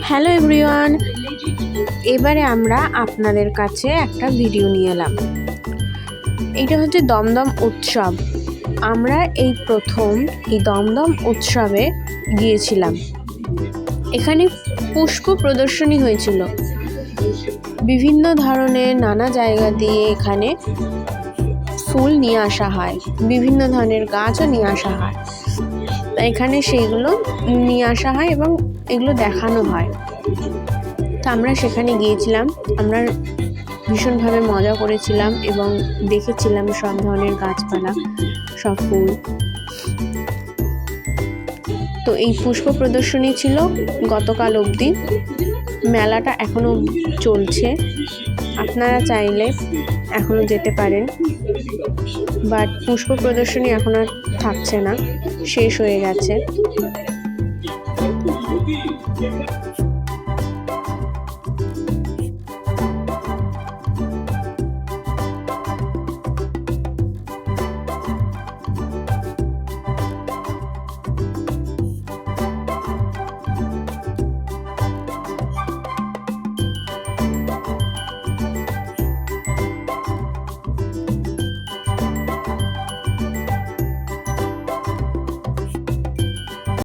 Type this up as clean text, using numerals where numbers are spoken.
Hello everyone, এবারে আমরা আপনাদের কাছে একটা ভিডিও নিয়ে এলাম। এটা হচ্ছে দমদম উৎসব। আমরা এই প্রথম এই দমদম উৎসবে গিয়েছিলাম। এখানে পুষ্প প্রদর্শনী হয়েছিল। বিভিন্ন ধরনের নানা জায়গা দিয়ে এখানে ফুল নিয়ে আসা হয়, বিভিন্ন ধরনের গাছও নিয়ে আসা হয়। এখানে সেইগুলো নিয়ে আসা হয় এবং এগুলো দেখানো হয়। তো আমরা সেখানে গিয়েছিলাম। আমরা ভীষণভাবে মজা করেছিলাম এবং দেখেছিলাম সব ধরনের গাছপালা, সব ফুল। তো এই পুষ্প প্রদর্শনী ছিল গতকাল অবধি। মেলাটা এখনও চলছে, আপনারা চাইলে এখনও যেতে পারেন। বাট পুষ্প প্রদর্শনী এখন আর থাকছে না, শেষ হয়ে গেছে।